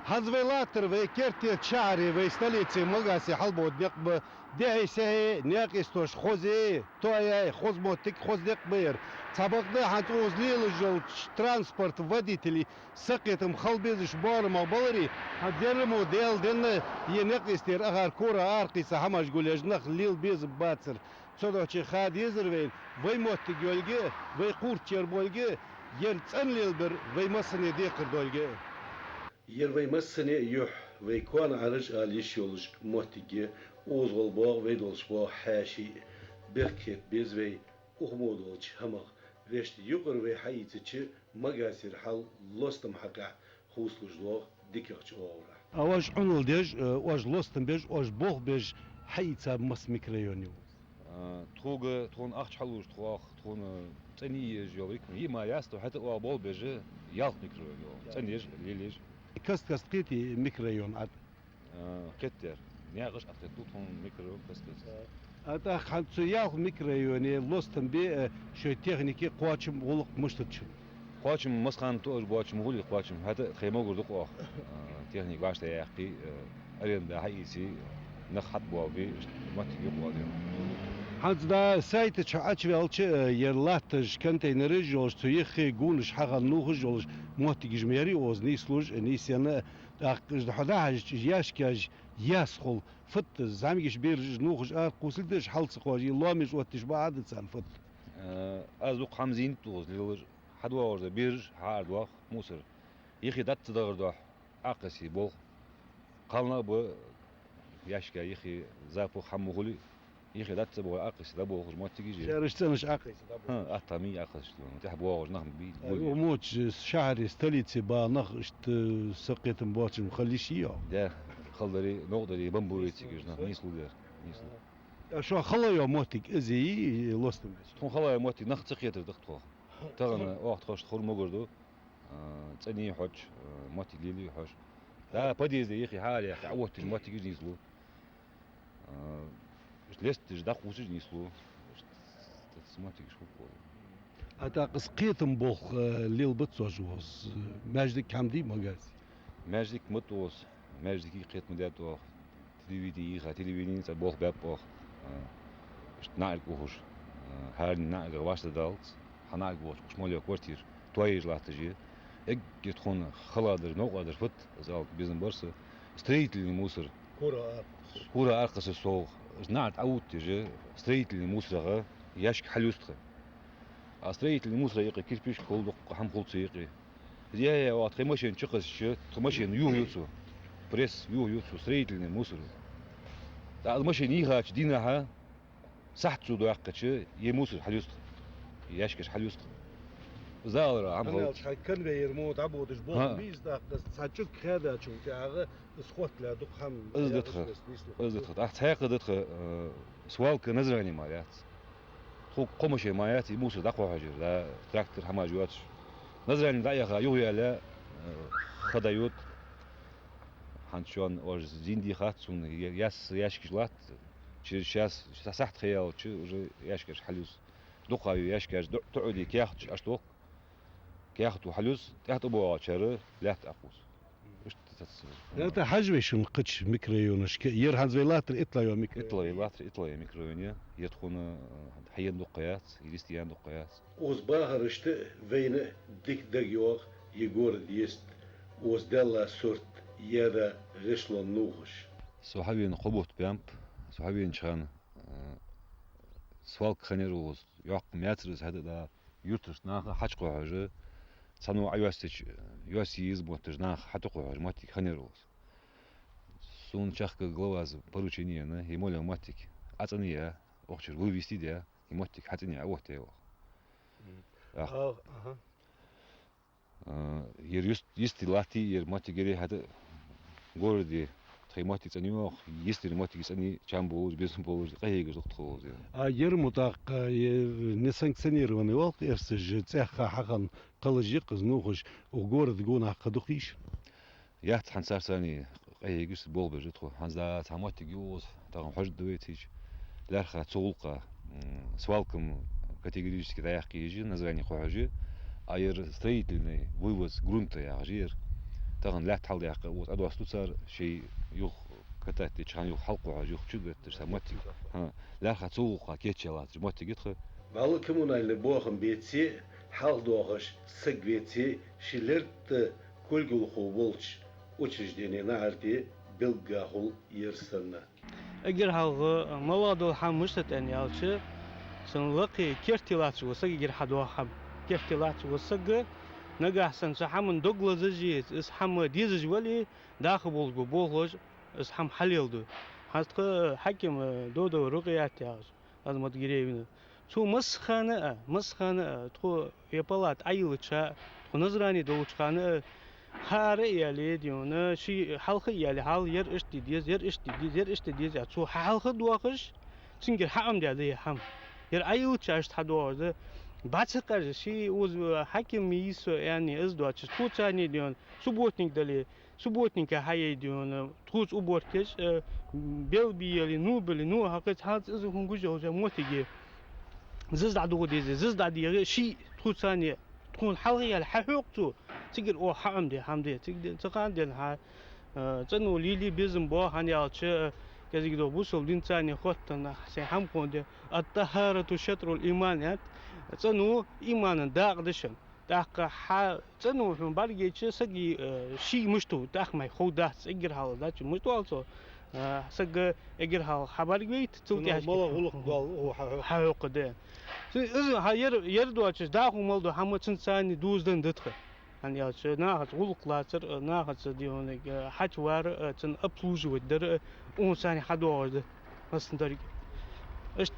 Ханзвейлатор в Керте Чари в столице Малгаси Халбо Декб Дехисе Некистош Хозе Тоя Хозмотик Хоздек Бер Цабакда Хатуз Лилжел транспорт водителей سقيتم خلبيزش بارما بالري هدرمو ديل دن ينقستير اخر كورا ارقيس هماش قول يجنخ ليل بيز باتسر صدوچي خاد يزروين وي موت جولجي وي قورتير بولجي يرصن ليل بر وي مسني ديقر دولجي يروي مسني يح ويكون عرج آليش يولج موتيجي اوزغل باغ ويدولش باغ حاشي بركت بيزوي اخمودولش همغ ويشت يقر وي حيتش مغاسير حال لوستم حقا خوسلوش لوغ ديكيرش اورا اواج عنول ديج واج لوستم بيج واج بوغ بيج حيتا مس ميكريونيو تون اخ حلوش تون تاني جوريك يما ياستو حتى بول بيج يالت ميكريونيو تاني ليليج كاست قيتي ميكريون عاد كتر نياقش أتكتو تون ميكرو كاست اتا خمسو يالت ميكريوني لوستم بي شو تكنيكي قواتشم ولق مشتتش قواتشم مسخان تو بواتشم غولي قواتشم هذا خيمة غردق أخ تكنيك باش تياقي أرين ده حيسي نخط بوابي ما تيجي بوابي هانز دا سايت تشعش والش يرلاتج كونتينر جوش تيخي جونش حاجة نوخ جوش موتي جميري اوز نيسلوج نيسيانا اقش حداج ياشكاج ياسخل فت زاميش بير نوخ ار قوسلدش حلص قواجي لامش وتش بعد سان فت ازوق حمزين توز ليلر حدوا ورد بير هارد واخ موسر يخي دات تدغردو اقسي بول قالنا ب ياشكا يخي زابو حمغولي يخي دات تبو اقسي دابو خرمات تيجي شارشتنش اقسي ها اتامي اقسي تحب واغ نخم بي وموتش شهر استليتي با نخشت سقيت مباتش مخليشيا ده خلدري نقدري بمبوري تيجي نيسلو دير نيسلو شو خلا يا موتك ازي لوستم تون خلا موتي نخ تقيتر دختو تغن وقت خوش خور مغردو تاني حج موتي ليلي حج لا بدي زي يخي حالي يا اخي عوت الموتي يجي نيسلو لست جداق وسج نيسلو موتي شو اتا قسقيتم بوخ ليل بتسوجوس ماجدك حمدي مغاز ماجدك متوس ماجدك قيت مداتو تلفزيوني تلفزيوني بوخ باب بوخ نعرف وحش هارن نعرف واش دالت حنعرف وحش مش مولي كوارتير تويج لاتجي اجت خون خلادر نوقادر فت زال بيزن برسه ستريت الموسر كورة أرقص الصوغ نعرف عود تجي ستريت الموسر ياشك حلوستخ ستريت الموسر يقي كيف بيش كل هم خلص يقي يا وقت خمشين شقص شت خمشين يوتسو بريس يوتسو ستريت الموسر دا ماشين يغاش دينها صحت سو دقتش يموسر حلوستخ ياشكش حلوستخ زال عم انا كان يرمود عبود جبور ميز دا ساتشك هذا شو تاع سخوت لا دوق هم ازدخ تحت حق دخ سوالك نزراني مايات خو قمش مايات يموسر دقوا حجر لا تراكتر حما جواتش نزراني دايخا يوهي لا خدايوت حنشون اور زيندي خاتسون ياس ياشكش لات شاس صحت خيال شو ياشكش حلوس دقايو ياشكش تعودي كياخش اشتوق كياخدو حلوس تحت ابو شر لا تاقوس مش تتصل انت حجويش نقدش ميكرويونش ير هانزويلاتر اطلع يا اطلع يا ميكرويونيا يدخون حيان دقيات يليستيان دقيات اوز باهرشت وين ديك دغيوغ يغور ديست اوز دلا سورت يدا رشلون نوغش صحابين قبوت بامب صحابين شان سوالك خنيروز يوق ماترز هذا دا يوترس ناخ حاج قوحجه صنو عيوستش يوسيز موتج ناخ حتى قوحج ماتي خنيروز سون شخك главаз поручение на يمول ماتيك اتنيه اوخشر ويستي ديا يماتيك حتني اوته ير يستي لاتي ير ماتيجري هذا غوردي تخيماتي تنيو يستي ماتيك سني چامبوز بيزن بوز قهيغ زختوز ير متاق نسنك سنير وني وقت ارسج تاخ حقن قلجي قزنوخش وغورد غونا قدوخيش يات حنسار ثاني قهيغ بول بجتخو حنزا تاماتيك يوز تاغم حج دويتيج لارخا تسولقا سوالكم كاتيجوريشتي دايق يجي نزراني خوجي اير ستريتلني ويوز грунта يا غير تغن لا تحل يا أخي وأدوس صار شيء يخ كتات تشان يخ حلق وعج يخ شو قلت سموتي ها لا خاتوق كيتش لا سموتي قلت Balı kimun aylı boğum beti, hal doğuş, sık beti, şilert kulgul hovulç, учреждение арти белгахул ерсына. اگر هاو مواد الحم مشتت يالش سنلقي كيرتيلات وسق اگر حدوا حم كيرتيلات وسق نجح سن سحم دوغلا زجي اس حم ديز ولي داخل بولغو بولغوج اس حم حليلدو حتى حكم دودو رقيات ياز از مدغريبن شو مسخانه تو يبلات ايلچا نظراني دوچخانه هار يالي ديونا شي حلقه يالي حال ير اشتي ديز يا شو حلقه دوخش سنجر حام دي حم ير ايلچا اشت حدوز باتسقر شي وز حكم يس يعني از دوتش توتاني ديون سبوتنيك هاي ديون توت اوبوركش بيل بيلي نو حقت هات از هونجو موتيجي زز دادو شي توتاني تكون حلقه الحقوقتو تقدر او حمدي تقدر تقاندل ها تنو ليلي بيزم بو هانيالچ كزيدو بوسل دينتاني خوتنا سي هم كوند الطهارة شطر الايمان تنو ايمان داقدشن داق ح تنو من بارجيچ سغي شي مشتو داق ماي خودا سيجر حال داچ مشتو also سغ اجر حال خبرجيت تلتي مالا غلق دال حقوق ده إذا هير يردواتش داخل مالدو هم تنساني دوزدن دتخ يعني يا ناخذ غلق لاتر ناخذ ديونك حجوار تن أبلوج ودر أنساني حدوار مثلا دري اشت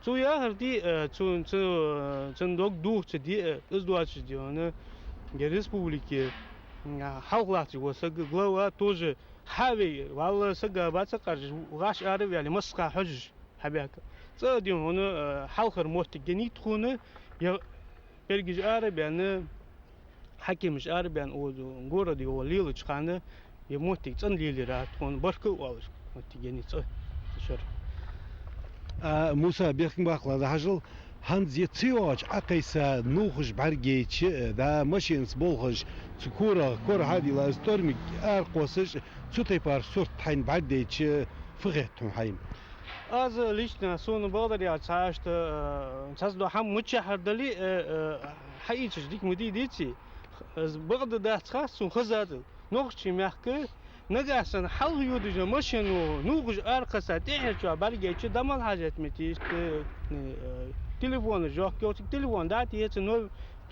تو يا هردي تن دوك دوه تدي إزدواتش ديونه الريسبублики حلقات وسق غلوا توج حاوي والله سق باتسقر غاش عارف يعني مسقى حج حبيك صاديون هنا حلقر موت جنيت هنا يا برجع عارف يعني حكي مش عارف يعني او غورا دي هو ليلو تشخانه يموت تن ليلي رات هون بركو والش موت جنيت شر موسى بيخن باقلا ده هجل هنز يتسيوج عقيسا نوخش برجيتش دا ماشينس بولخش تكورا كور هادي لا ستورمي ارقوسش تسوتيبار سورت حين بعديتش فغيتهم حين از лично сон بقدر يا تشاشت تشدو هم متشهر دلي حقيقة ديك مدي ديتي بقدر ده تخاص خزاد نوخشي محكي نجاسن حل يودج ماشينو نوخش ارقصا تيجي برجيتش دمال حاجات متي تليفون جوك تليفون داتي نو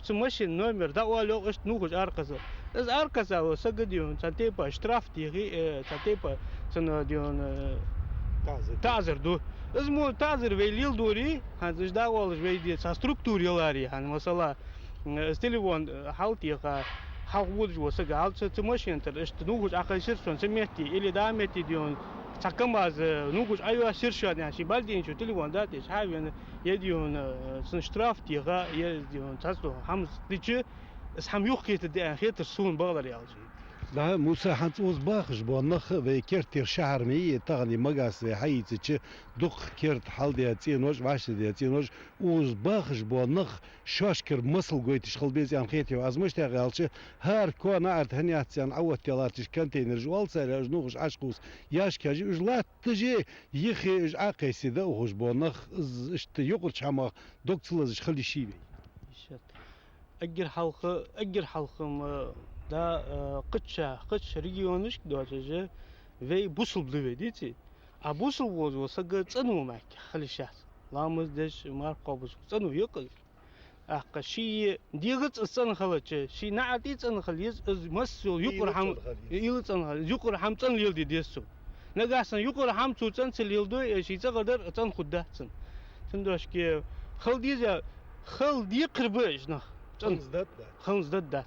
ماشين نومر دا ولو اش نوخش ارقصا از ارقصا وسجديون تاتيبا شتراف تيغي تاتيبا سن ديون تازر دو اسمو تازر ويليل دوري هذا دا ولش ويدي структуралари хан масала телефон халтига хавуж وسجا алчы тмошин тер эшт нугуж акайшир сон семети или дамети дион чакамаз нугуж айва ширшан яши балдинчу телефон дати шавен едион сын штраф тига едион тасто хамс дичи сам юхкет де хетер сун баглар ялчы لا موسى حنتوز باخش بونخ في كرتير شهر مي تغني مقاس حيتش دخ كرت حال دياتينوش واش دياتينوش وز باخش بونخ شاشكر مصل قويتش خلبيزي ام خيتي وازمش تغالش هار كون عرت هنياتيان عوت تلاتش كونتينر جوال سالاج نوغش عشقوس ياش كاجي لا تجي يخي اج عقيسي ده وغش بونخ اشت يقلش حما دوكتلز خلي شيبي اجر حلقه دا قتش ريجيونش دوتجه في بوصل بلويديتي ابوصل وسق صنو معك خليشات لامز دش مارقوبس صنو يقل اق شي ديغت صن خلچ شي نعتي صن خليز مسو يقر حم يل صن يقر حم صن ليل ديسو نغاسن يقر حم صن صن ليل شي صقدر صن خداتن تندوش كي خل دي قربش نخ خنز دات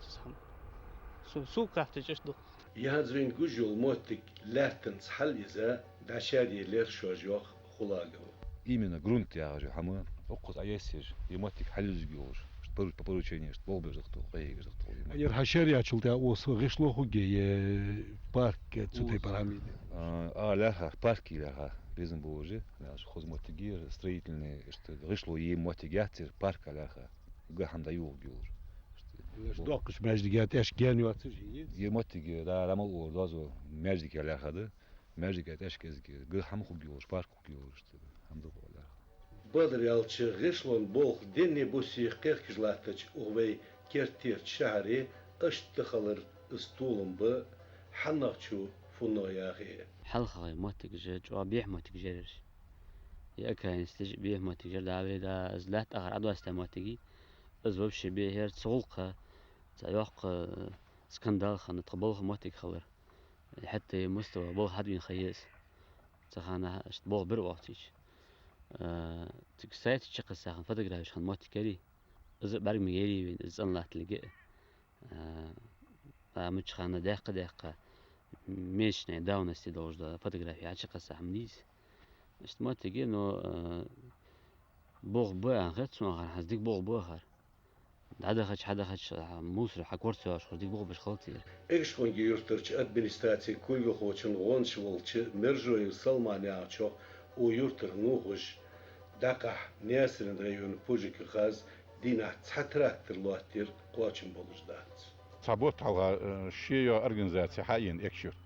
سو كافتش دو يهزوين جوجل موتك لاتن حل إذا داشادي لير شوجوخ خلاقه именно грунт я же хамы окус аясир емотик халюз гёж что по поручению что болбер захтол кайгер захтол ير حشري ачылды ос гышлоху ге парк цутай парамиды ляха парки ляха безин боже наш хозмотигир строительные что гышло емотик ятир парк ляха гаханда юл гёж دوقش مجديات ايش كان يواتجي يموتي لا ما هو دازو ماجيك على هذا ماجيك ايش كذا قل هم خوجيوش بارك خوجيوش هم دو ولا بدر يالش غشلون بوخ دني بوسي قيرك جلاتش وهوي كيرتير شهري اشتخلر استولم ب حنقشو فنو ياخي حلقة موتك جج وبيح موتك جرش يا كان استج بيح موتك جر دعوي دا زلات أغر عدو استموتكي أزوبش بيه هير تسغلقة تأيوق سكندال خان تقبلخ موتك خلر حتى مستوى بول حد خيس تخانا اشت بول بر وقتيش تكسايت تشق الساخن فتقراش خان موتك كري إز برق مجيري بين إز الله تلقى مش خانا دقيقة مش داون استدوج دا فوتوغرافي عشق السحمنيس اشتما تجي إنه بوغ بوغ غير سما غير حزديك بوغ بوغر حدا خش موسر حكورت سواش خديك بوغ باش خلطير ايش فونجي يورترش ادمنستراتي كل خوتشن غونش ولش مرجو سلمانيا تشو ويورتر نوغش دقح ناسرن ريون بوجيك غاز دينا تحتراكتر لواتير قواتشن بولش دات صابوت على شيء организация حين экшюрт.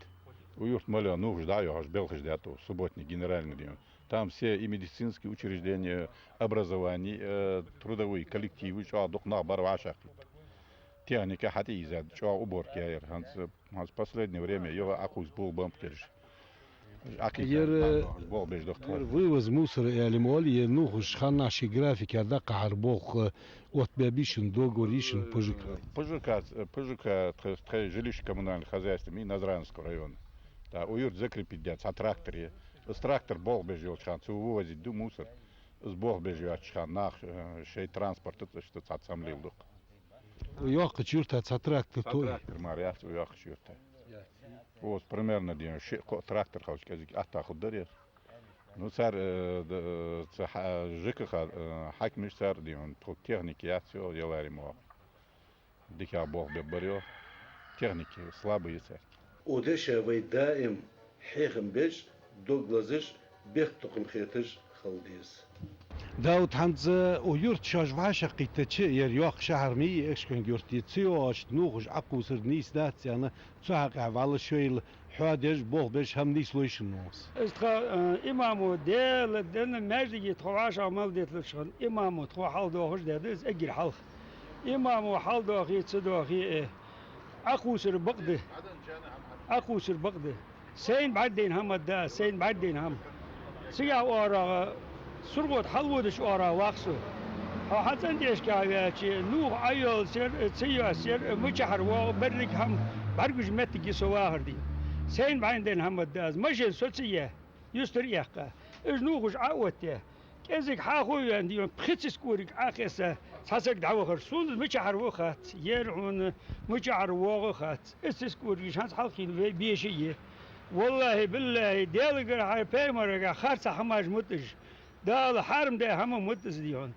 Уюрт моля нужд даю аж белхиш дату субботний генеральный день. Там все и медицинские учреждения, образование, трудовые коллективы, что духна барвашах. Техника хати изад, что уборки аер. Ханс последнее время его акус был бомбкерш. Бол беж доктор. вывоз мусора и алимоли нухуш ханаши графики адака арбох от бабишин до горишин Пожика жилище коммунальных хозяйств и Назранского района. Да, уют закрепить дядь, а тракторе. С трактор бол бежал чхан, вывозить ду мусор. С бог бежал чхан, нах, шей транспорт, это что отсамлил дух. уёха чурта трактор той. Трактор марьяц, уёха чурта. Вот примерно день, трактор хочешь сказать, атаху дарья. Ну, цар ЖКХ, хакмиш цар, день, тут техники, я все делали мо. Дикая бог бебарё, техники слабые царь. ودشا وي دائم حيخم بيش دوغلازش بيختقم خيتش خلديس داود هنز ويورت شاش واشقي تشي يريوخ شهر مي اكشكن يورتي تسيوش نوخش عقوسر نيس دات يعني تساق عوال شويل حادش بوغ بيش هم نيس لويشن نوس استخا إمامو ديل دين مجدي تخواش عمل ديت لشغل إمامو تخوا حال دوخش ديدز أجر حلخ إمامو حال دوخي تسدوخي عقوسر بقده أقوسر بقده سين بعدين هم الدا سين بعدين هم سيا ورا سرقت حلودش ورا واقصو حتى عندي إيش كاوياتي نوح أيول سيا سير مشحر وبرك هم برجج متجي سواهر دي سين بعدين هم الداز مشين سوتسية يستريحك إيش نوخش عوته كذا حاخوي عندي بخيتس كورك آخسة حسك دعوة خرسون مشحر وخات يرعون مشحر وخات استسكوري شانس حلقين بيشية والله بالله ديالك على بيمرق خارس حماج متج دال حارم ده هم متز ديون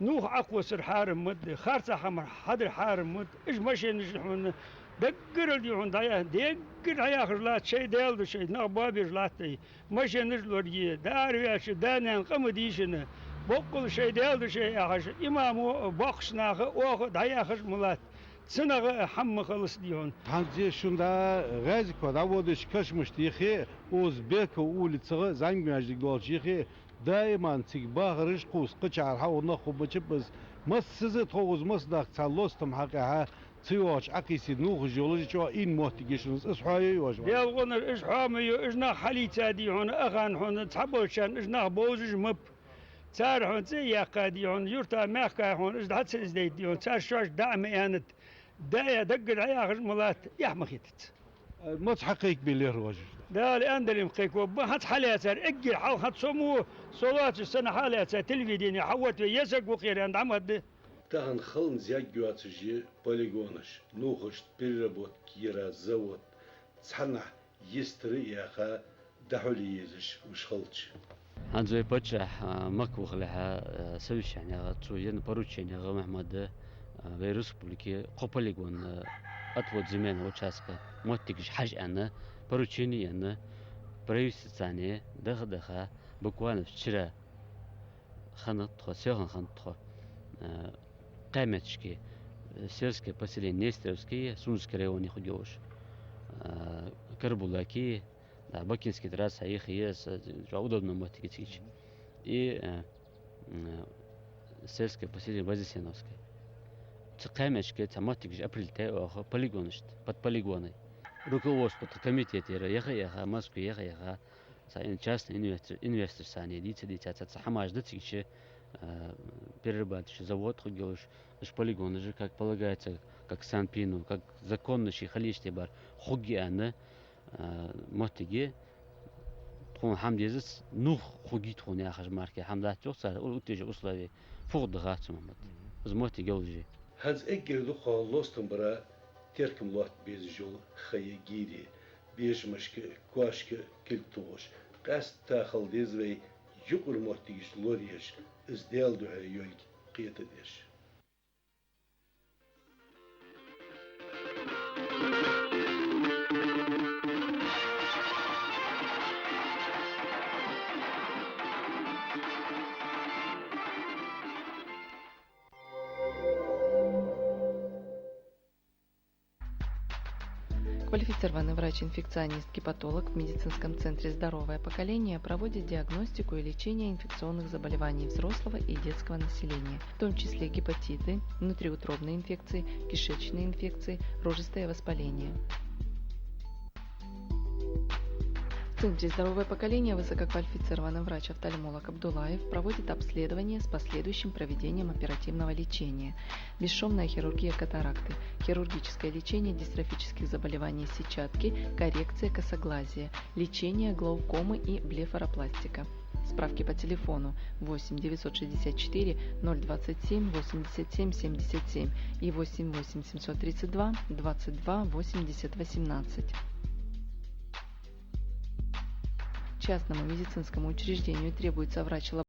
نوح أقوى سر حارم مد خارس حمر حدر حارم مد إيش ماشي نجحون دقر ديون دايا دقر هيا خرلات شيء ديال شيء نقبابي جلاتي ماشي نجلوري دار وياش دانان قمديشنا بقول شيء ديال شيء أخش إمامو بخشناخ أخ دايا خش ملات سنة حم خلص ديون هنزي شوندا غازي كو داودش كشمش تيخي اوزبيك اولي تصغ زنگ ماجدك دول شيخي دائما تيك باغرش قوس قچار ها ونخو بچبز مس سزت خوز مس داق تسلوستم حقها تيوش عقيسي نوخ جيولوجي شو إن موتيجيشنز إصحاي واجوا ديال غنر إصحامي إجنا حليتا دي هون أغان هون تحبوشان إجنا بوزج مب تار هون زي قادي هون يرتا ماكا هون إجدا حتى إزديد دي هون تار شوش دعم يانت دايا دقل عياغ ملات يحمخيتت متحقق باللير واجوا دال أندلم قيك وبحث حالاتر إجل حال حد سمو صلوات السنة حالاتر تلفزيوني حوت ويسق وخير عند عمد تهن خلن زياد جواتجي بوليغونش نوخش بيربوت كيرا زوت صحنا يستري ياخا دحولي يزش وشخلتش هنزوي بتشح مكوخ لها سويش يعني تروين باروتش يعني غا محمد فيروس بوليكي قبوليغون أطول زمان وشاسكا موتيكش حاج أنا باروتشيني أنا بريوس ثانية دخا بكوان في شرا خنط خو سيخن خنط خو قامتشكي сельское поселение Нестеровские, Сунжский район их удёж, Карбулаки, да, Бакинский трасса их есть, удобно мотыгичич. И сельское поселение Вознесеновское. Цикамечке таматик же апрельте ох полигонышт, под полигоной. Руководство комитета яха Москве яха частный инвестор сани дитя хамаж датиче перерабатывающий завод ходил уж полигоны же как полагается, как Сан-Пину, как законнущий халиште бар хугиана мотиге тхун хамдезис нух хуги тхун яхаж марке хамдат жокса утеже условия фугдыга цумамат. Biz мотиге олжи. Hans ekgirdu xallostum bara terkim lot bez jol xaye giri bejmashke koshke kiltosh qast taxil dezvey yuqur motigish loriyesh izdel duha yol qiyatadesh. Квалифицированный врач-инфекционист-гепатолог в медицинском центре «Здоровое поколение» проводит диагностику и лечение инфекционных заболеваний взрослого и детского населения, в том числе гепатиты, внутриутробные инфекции, кишечные инфекции, рожистое воспаление. В Центре «Здоровое поколение» высококвалифицированный врач-офтальмолог Абдулаев проводит обследование с последующим проведением оперативного лечения. Бесшовная хирургия катаракты, хирургическое лечение дистрофических заболеваний сетчатки, коррекция косоглазия, лечение глаукомы и блефаропластика. Справки по телефону 8 964 027 87 77 и 8 732 22 80 18. Частному медицинскому учреждению требуется врач-лаборант